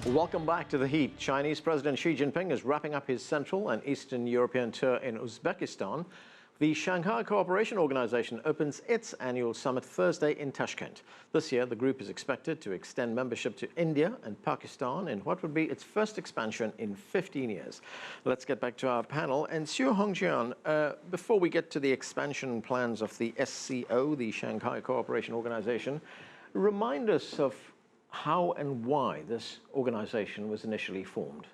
Welcome back to The Heat. Chinese President Xi Jinping is wrapping up his Central and Eastern European tour in Uzbekistan. The Shanghai Cooperation Organization opens its annual summit Thursday in Tashkent. This year, the group is expected to extend membership to India and Pakistan in what would be its first expansion in 15 years. Let's get back to our panel. And Xu Hongjian, before we get to the expansion plans of the SCO, the Shanghai Cooperation Organization, remind us of how and why this organization was initially formed.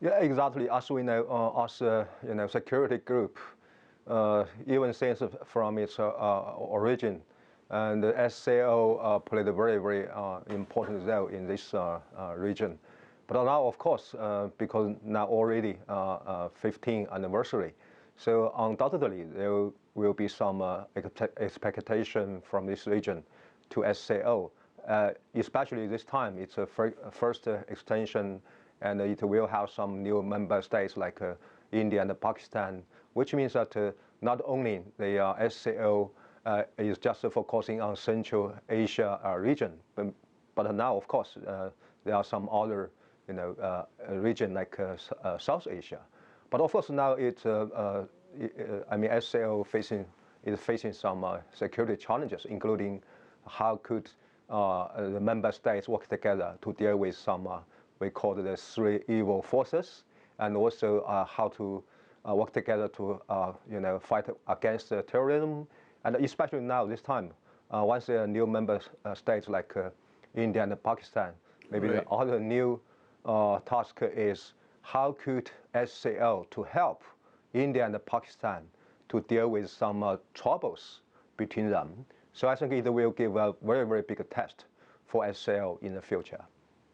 Yeah, exactly. As we know, as a security group, even since from its origin, and the SCO played a very, very important role in this region. But now, of course, because now already 15th anniversary, so undoubtedly there will be some expectation from this region to SCO. Especially this time, it's a first extension, and it will have some new member states like India and Pakistan, which means that not only the SCO is just focusing on Central Asia region, but now, of course, there are some other region like South Asia. But of course, now SCO is facing some security challenges, including how could the member states work together to deal with some, we call it the three evil forces, and also how to work together to fight against terrorism, and especially now this time, once there are new member states like India and Pakistan, maybe the other new task is how could SCO to help India and Pakistan to deal with some troubles between them. So I think it will give a very, very big test for SCO in the future.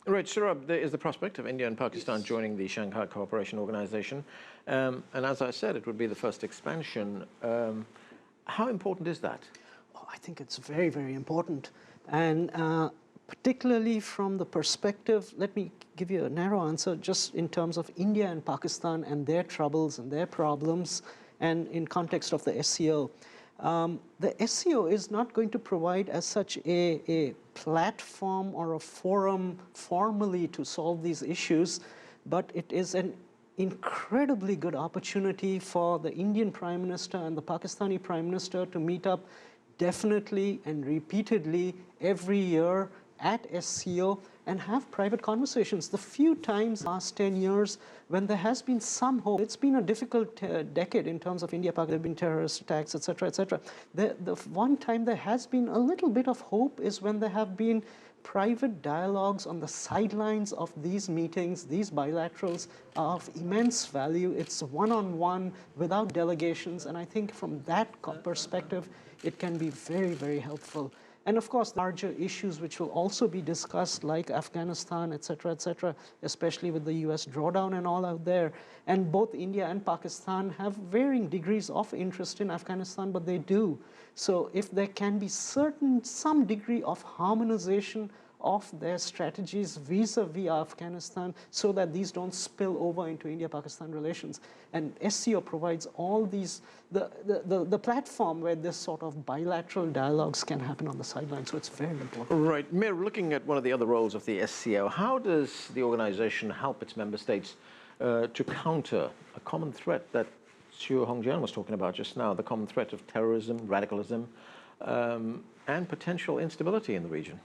Right, Saurabh, there is the prospect of India and Pakistan joining the Shanghai Cooperation Organization. And as I said, it would be the first expansion. How important is that? Oh, I think it's very, very important. And particularly from the perspective, let me give you a narrow answer, just in terms of India and Pakistan and their troubles and their problems, and in context of the SCO. The SCO is not going to provide as such a platform or a forum formally to solve these issues, but it is an incredibly good opportunity for the Indian Prime Minister and the Pakistani Prime Minister to meet up definitely and repeatedly every year at SCO and have private conversations. The few times last 10 years when there has been some hope, it's been a difficult decade in terms of India, Pakistan, there have been terrorist attacks, etc., etc. The one time there has been a little bit of hope is when there have been private dialogues on the sidelines of these meetings, these bilaterals are of immense value. It's one-on-one without delegations, and I think from that perspective, it can be very, very helpful. And of course, larger issues which will also be discussed, like Afghanistan, et cetera, especially with the US drawdown and all out there. And both India and Pakistan have varying degrees of interest in Afghanistan, but they do. So if there can be some degree of harmonization of their strategies vis-a-vis Afghanistan so that these don't spill over into India-Pakistan relations. And SCO provides all these, the platform where this sort of bilateral dialogues can happen on the sidelines, so it's very important. Right. Mir, looking at one of the other roles of the SCO, how does the organization help its member states to counter a common threat that Xu Hongjian was talking about just now, the common threat of terrorism, radicalism, and potential instability in the region?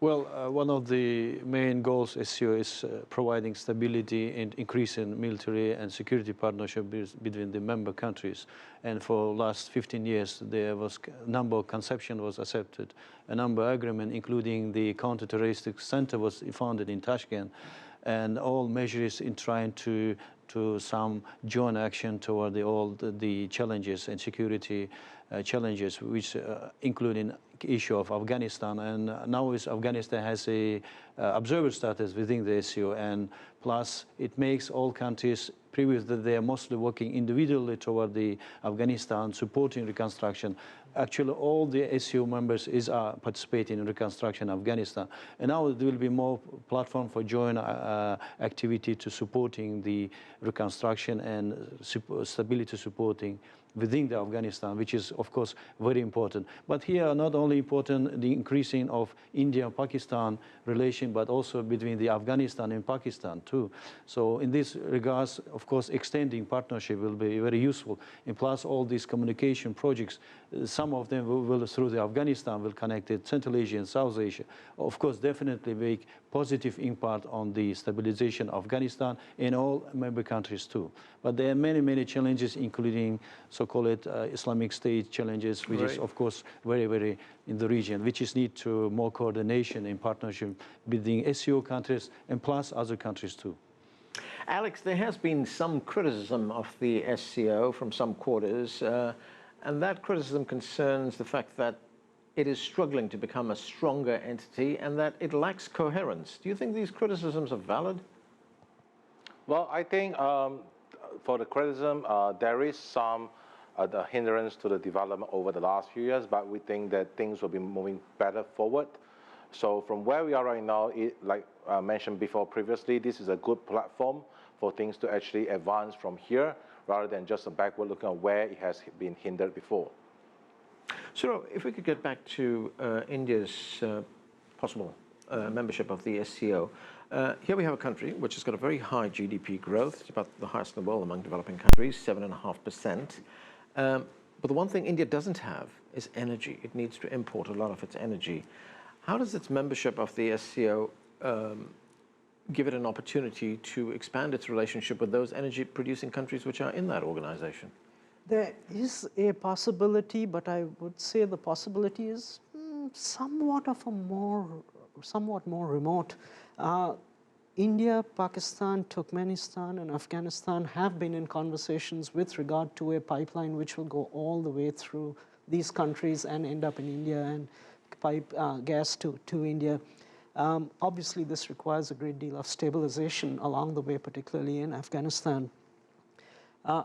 Well, one of the main goals SCO is providing stability and increasing military and security partnership between the member countries. And for the last 15 years, there was a number of conception was accepted, a number of agreement, including the counter-terroristic center was founded in Tashkent, and all measures in trying to some joint action toward all the challenges and security challenges, which including issue of Afghanistan, and now Afghanistan has a observer status within the SCO, and plus it makes all countries previously they are mostly working individually toward the Afghanistan supporting reconstruction. Actually, all the SCO members are participating in reconstruction in Afghanistan. And now there will be more platform for joint activity to supporting the reconstruction and stability supporting within the Afghanistan, which is, of course, very important. But here, not only important the increasing of India-Pakistan relation, but also between the Afghanistan and Pakistan, too. So in this regards, of course, extending partnership will be very useful. And plus, all these communication projects, some of them will through the Afghanistan, will connect it Central Asia and South Asia. Of course, definitely make positive impact on the stabilization of Afghanistan and all member countries, too. But there are many, many challenges, including so-called Islamic State challenges, which is, of course, very, very in the region, which is need to more coordination and partnership between SCO countries and plus other countries, too. Alex, there has been some criticism of the SCO from some quarters, and that criticism concerns the fact that it is struggling to become a stronger entity and that it lacks coherence. Do you think these criticisms are valid? Well, I think for the criticism, there is some the hindrance to the development over the last few years, but we think that things will be moving better forward. So from where we are right now, like I mentioned before previously, this is a good platform for things to actually advance from here, rather than just a backward looking at where it has been hindered before. So if we could get back to India's possible membership of the SCO. Here we have a country which has got a very high GDP growth. It's about the highest in the world among developing countries, 7.5%. But the one thing India doesn't have is energy. It needs to import a lot of its energy. How does its membership of the SCO give it an opportunity to expand its relationship with those energy-producing countries which are in that organization? There is a possibility, but I would say the possibility is somewhat more remote. India, Pakistan, Turkmenistan, and Afghanistan have been in conversations with regard to a pipeline which will go all the way through these countries and end up in India and pipe gas to India. Obviously, this requires a great deal of stabilization along the way, particularly in Afghanistan.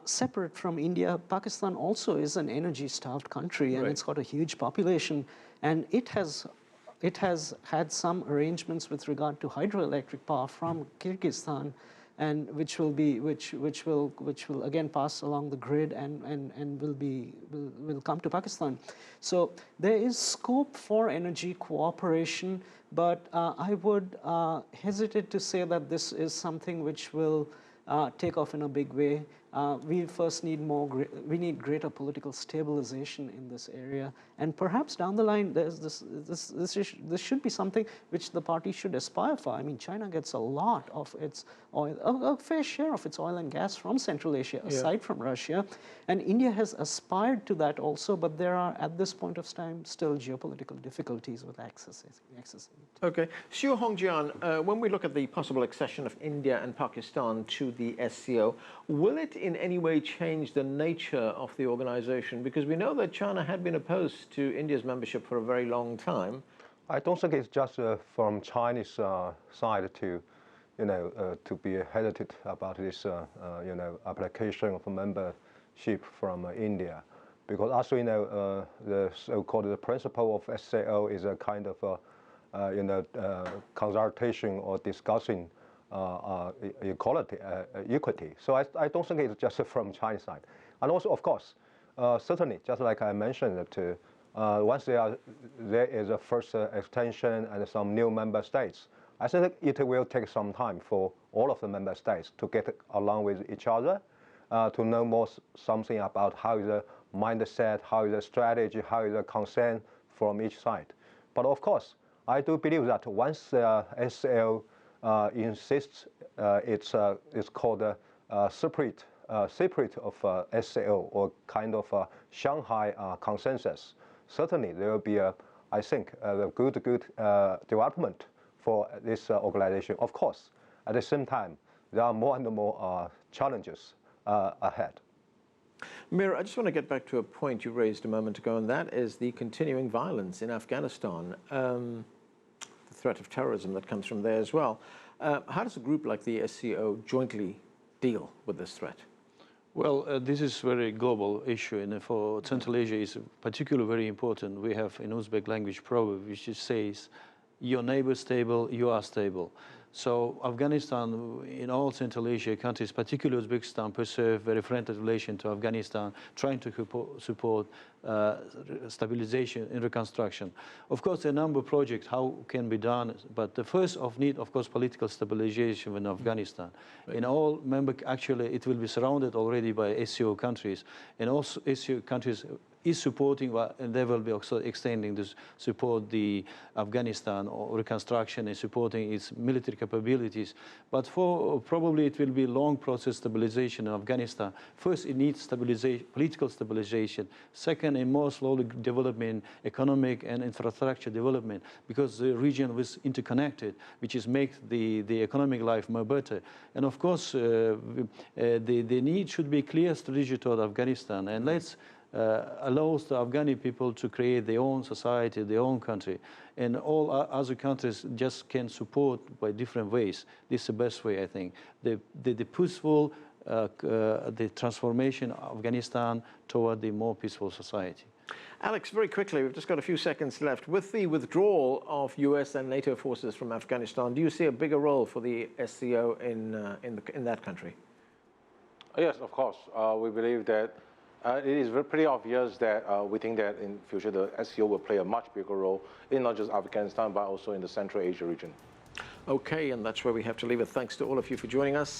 Separate from India, Pakistan also is an energy-starved country, and it's got a huge population, and it has had some arrangements with regard to hydroelectric power from Kyrgyzstan, and which will again pass along the grid and will come to Pakistan. So there is scope for energy cooperation, but I would hesitate to say that this is something which will take off in a big way. We first need we need greater political stabilization in this area, and perhaps down the line, this should be something which the party should aspire for. I mean, China gets a lot of its oil, a fair share of its oil and gas from Central Asia, aside from Russia, and India has aspired to that also. But there are, at this point of time, still geopolitical difficulties with accessing it. Okay, Xu Hongjian, when we look at the possible accession of India and Pakistan to the SCO, will it in any way change the nature of the organization? Because we know that China had been opposed to India's membership for a very long time. I don't think it's just from Chinese side to, to be hesitant about this, application of membership from India, because as we know, the so-called principle of SCO is a kind of, consultation or discussing equity. So I don't think it's just from China's side. And also, of course, certainly, just like I mentioned, that once there is a first extension and some new member states, I think it will take some time for all of the member states to get along with each other, to know something about how is the mindset, how is the strategy, how is the concern from each side. But of course, I do believe that once SCO insists it's called a separate of SCO, or kind of a Shanghai consensus. Certainly, there will be I think, a good development for this organization. Of course, at the same time, there are more and more challenges ahead. Mir, I just want to get back to a point you raised a moment ago, and that is the continuing violence in Afghanistan, the threat of terrorism that comes from there as well. How does a group like the SCO jointly deal with this threat? Well, this is a very global issue, and for Central Asia is particularly very important. We have an Uzbek language proverb which says, "Your neighbor stable, you are stable." So Afghanistan, in all Central Asia countries, particularly Uzbekistan, preserve very friendly relation to Afghanistan, trying to support stabilization and reconstruction. Of course, there are a number of projects how can be done, but the first of need, of course, political stabilization in Afghanistan. Right. In all member, actually, it will be surrounded already by SCO countries, and also SCO countries is supporting, and they will be also extending to support the Afghanistan or reconstruction and supporting its military capabilities. But for probably it will be a long process stabilization in Afghanistan. First, it needs stabilization, political stabilization. Second, a more slowly development, economic and infrastructure development, because the region was interconnected, which is make the economic life more better. And of course, the need should be clear strategy toward Afghanistan, and let's allows the Afghani people to create their own society, their own country. And all other countries just can support by different ways. This is the best way, I think. The peaceful, the transformation of Afghanistan toward the more peaceful society. Alex, very quickly, we've just got a few seconds left. With the withdrawal of US and NATO forces from Afghanistan, do you see a bigger role for the SCO in that country? Yes, of course. We believe that it is pretty obvious that we think that in future the SCO will play a much bigger role in not just Afghanistan, but also in the Central Asia region. Okay, and that's where we have to leave it. Thanks to all of you for joining us.